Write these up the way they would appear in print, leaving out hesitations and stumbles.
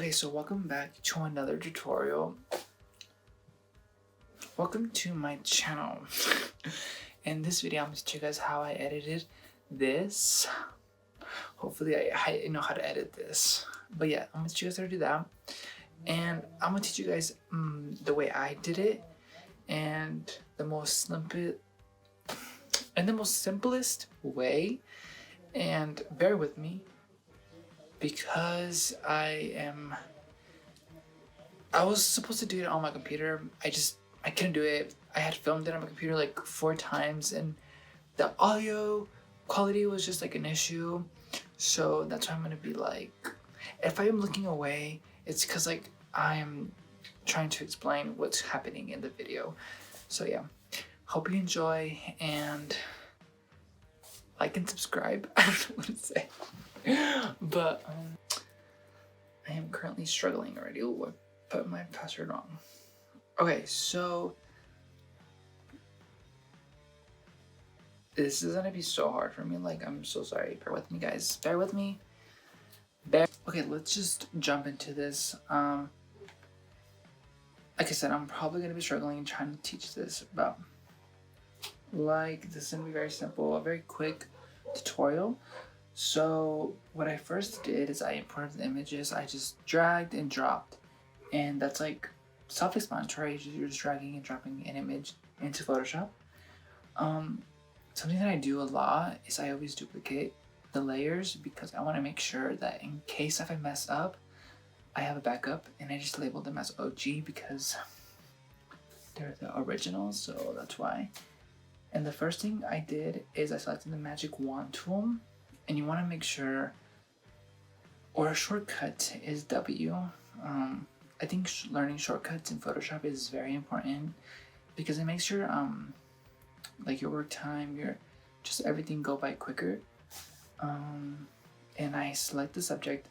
Okay, so welcome back to another tutorial. Welcome to my channel. In this video, I'm going to teach you guys how I edited this. Hopefully I know how to edit this. But yeah, I'm going to teach you guys how to do that. And I'm going to teach you guys the way I did it and the most simplest way. And bear with me, because I was supposed to do it on my computer. I couldn't do it. I had filmed it on my computer like 4 times and the audio quality was just like an issue. So that's why I'm gonna be like, if I am looking away, it's because like I'm trying to explain what's happening in the video. So yeah, hope you enjoy and like and subscribe. I don't know what to say. But I am currently struggling already. Ooh, I put my password wrong. Okay, so this is gonna be so hard for me. Like, I'm so sorry. Bear with me, guys. Bear with me. Okay, let's just jump into this. Like I said, I'm probably gonna be struggling and trying to teach this, but like this is gonna be very simple, a very quick tutorial. So what I first did is I imported the images. I just dragged and dropped, and that's like self-explanatory. You're just dragging and dropping an image into Photoshop. Something that I do a lot is I always duplicate the layers because I want to make sure that in case if I mess up, I have a backup, and I just labeled them as OG because they're the originals, so that's why. And the first thing I did is I selected the magic wand tool, and you want to make sure, or a shortcut is W. I think learning shortcuts in Photoshop is very important because it makes your like your work time, your just everything go by quicker. And I select the subject,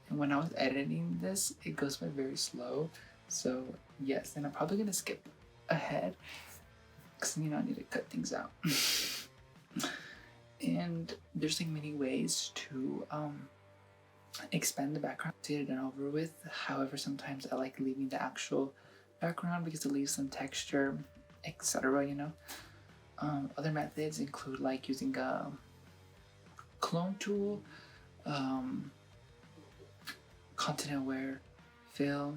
and when I was editing this, it goes by very slow. So yes, and I'm probably gonna skip ahead because I need to cut things out. And there's like many ways to expand the background, get it over with. However, sometimes I like leaving the actual background because it leaves some texture, etc. Other methods include like using a clone tool, content aware fill.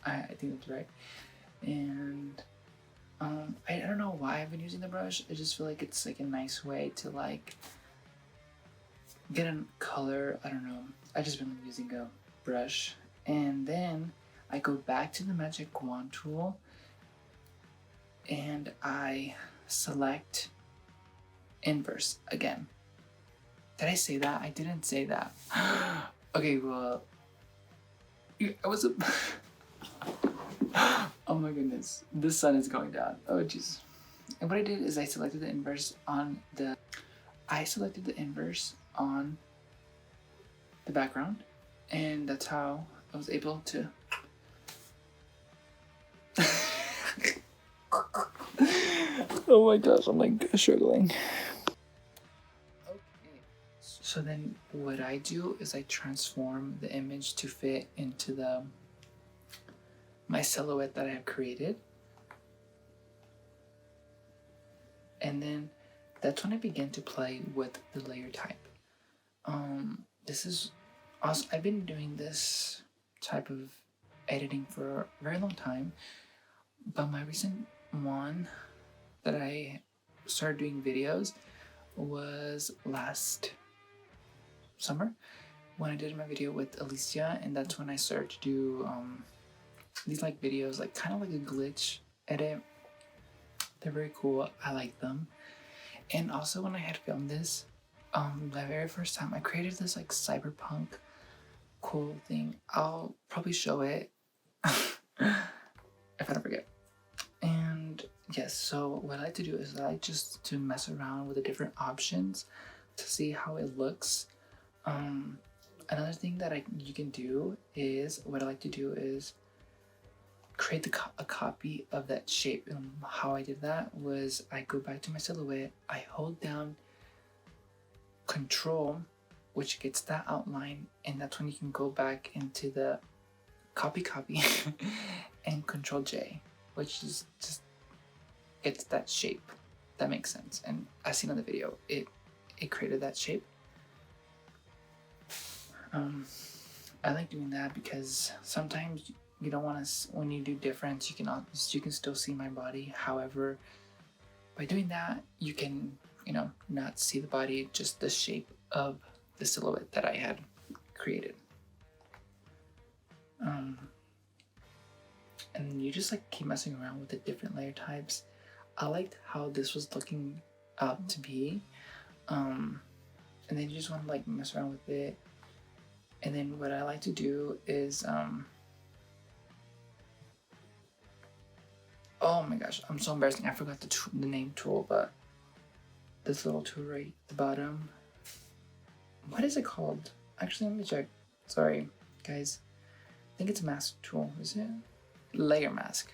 I think that's right. And I don't know why I've been using the brush. I just feel like it's like a nice way to like get a color. I don't know. I just been using a brush, and then I go back to the magic wand tool and I select inverse again. Did I say that? I didn't say that. Okay, well, I was oh my goodness, the sun is going down. Oh jeez. And what I did is I selected the inverse on the background, and that's how I was able to oh my gosh, I'm like struggling. Okay, so then what I do is I transform the image to fit into my silhouette that I have created. And then that's when I begin to play with the layer type. This is also, I've been doing this type of editing for a very long time, but my recent one that I started doing videos was last summer when I did my video with Alicia, and that's when I started to do these like videos, like kind of like a glitch edit. They're very cool. I like them. And also when I had filmed this, the very first time I created this like cyberpunk cool thing. I'll probably show it if I don't forget. And yes, so what I like to do is I like just to mess around with the different options to see how it looks. Another thing that you can do is, what I like to do is create a copy of that shape. And how I did that was I go back to my silhouette, I hold down Control which gets that outline, and that's when you can go back into the copy and Control J, which is just gets that shape. That makes sense. And as seen on the video, it created that shape. I like doing that because sometimes you don't want to, when you do difference, you can still see my body. However, by doing that, you can, not see the body, just the shape of the silhouette that I had created. And you just like keep messing around with the different layer types. I liked how this was looking out to be. And then you just want to like mess around with it. And then what I like to do is, oh my gosh, I'm so embarrassing. I forgot the name tool, but this little tool right at the bottom. What is it called? Actually, let me check. Sorry, guys. I think it's a mask tool, is it? Layer mask.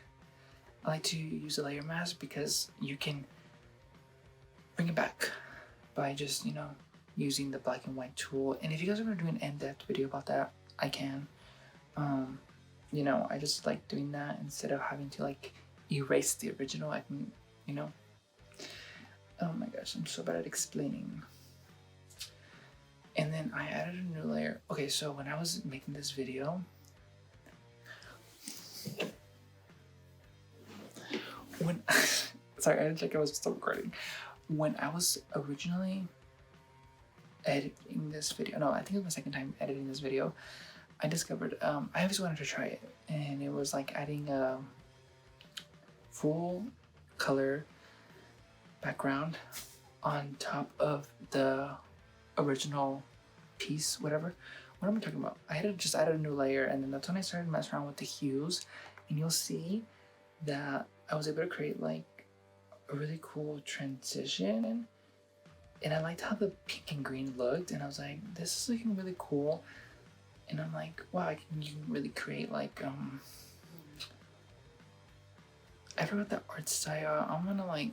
I like to use a layer mask because you can bring it back by just, using the black and white tool. And if you guys are going to do an in-depth video about that, I can. I just like doing that instead of having to like erase the original. I can, oh my gosh, I'm so bad at explaining. And then I added a new layer. Okay, so when I was making this video, sorry, I didn't think I was still recording. When I was originally editing this video, no, I think it was my second time editing this video, I discovered, I always wanted to try it, and it was like adding a full color background on top of the original piece, whatever. What am I talking about? I had just added a new layer, and then that's when I started messing around with the hues, and you'll see that I was able to create like a really cool transition. And I liked how the pink and green looked, and I was like, this is looking really cool. And I'm like, wow, you can really create like, I forgot the art style. I'm gonna like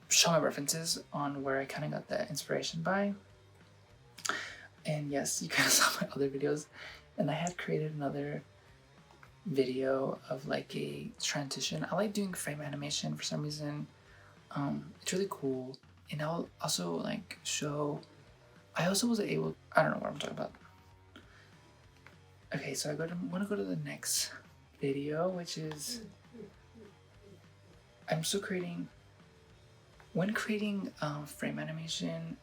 show my references on where I kind of got that inspiration by. And yes, you guys saw my other videos, and I had created another video of like a transition. I like doing frame animation for some reason. It's really cool, and I'll also like show. I also was able. I don't know what I'm talking about. Okay, so I want to go to the next video, which is I'm still creating. When creating frame animation,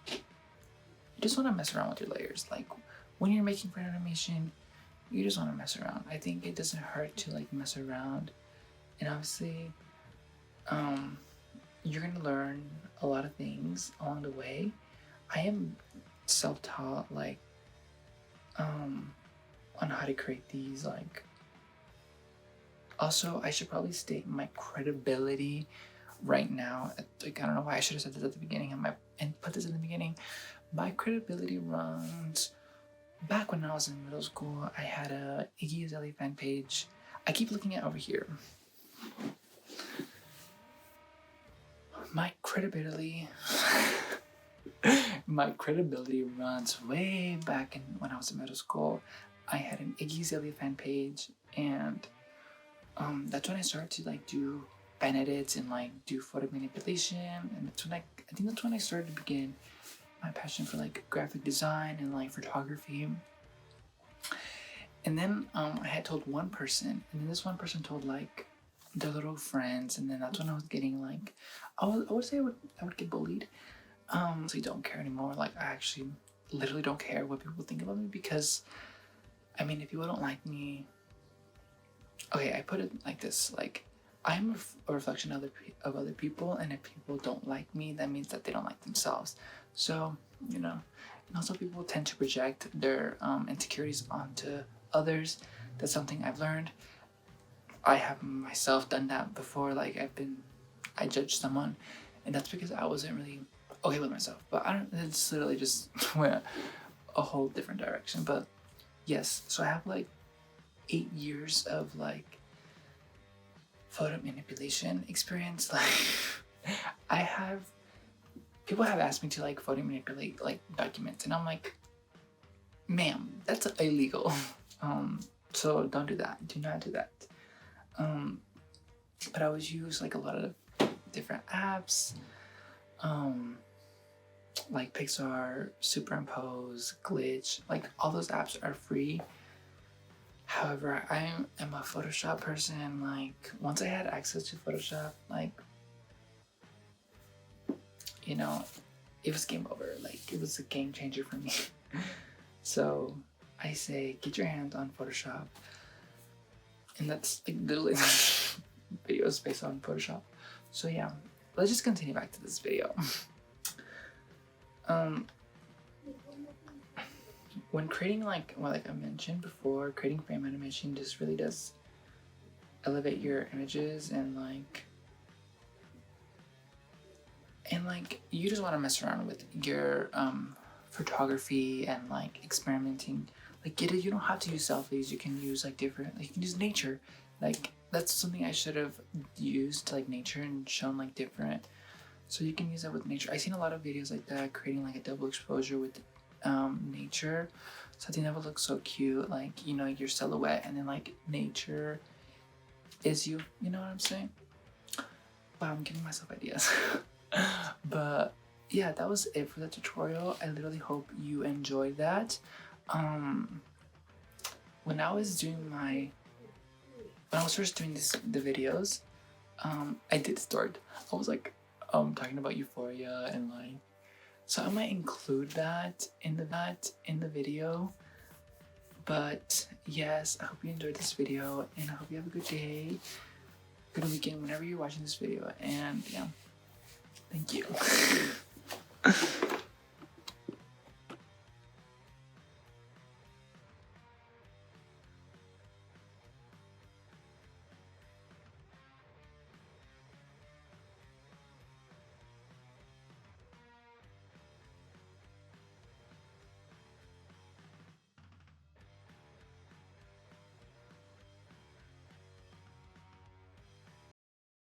you just want to mess around with your layers. Like when you're making frame animation, you just want to mess around. I think it doesn't hurt to like mess around, and obviously, you're gonna learn a lot of things along the way. I am self-taught, like, on how to create these. Like, also, I should probably state my credibility right now. Like, I don't know why I should have said this at the beginning and put this in the beginning. My credibility runs back when I was in middle school. I had a Iggy Azalea fan page. I keep looking at over here. My credibility runs way back when I was in middle school. I had an Iggy Azalea fan page, and that's when I started to like do fan edits and like do photo manipulation, and I think that's when I started to begin my passion for like graphic design and like photography. And then I had told one person, and then this one person told like their little friends, and then that's when I was getting like, I would say I would get bullied. So I don't care anymore. Like I actually literally don't care what people think about me, because I mean, if people don't like me, okay, I put it like this, like I'm a reflection of other people, and if people don't like me, that means that they don't like themselves. So, and also people tend to project their insecurities onto others. That's something I've learned. I have myself done that before. Like I judged someone, and that's because I wasn't really okay with myself. But it's literally just went a whole different direction. But yes, so I have like 8 years of like photo manipulation experience. Like I have people have asked me to like photo manipulate like documents, and I'm like, ma'am, that's illegal. So don't do that. Do not do that. But I always use like a lot of different apps, like Pixar, Superimpose, Glitch. Like all those apps are free. However, I am a Photoshop person. Like once I had access to Photoshop, like, you know, it was game over. Like it was a game changer for me. So I say, get your hands on Photoshop. And that's like literally videos based on Photoshop. So yeah, let's just continue back to this video. When creating like I mentioned before, creating frame animation just really does elevate your images, and you just want to mess around with your photography and like experimenting. Like you don't have to use selfies. You can use like different. Like, you can use nature. Like that's something I should have used, like nature, and shown like different. So you can use that with nature. I've seen a lot of videos like that, creating like a double exposure with nature. So I think that would look so cute. Like, you know, your silhouette and then like nature is you. You know what I'm saying? Wow, I'm giving myself ideas. But yeah, that was it for the tutorial. I literally hope you enjoyed that. When I was first doing the videos, I did start. I was like, talking about euphoria and like, so I might include that in the video. But yes, I hope you enjoyed this video, and I hope you have a good day, good weekend whenever you're watching this video. And yeah, thank you.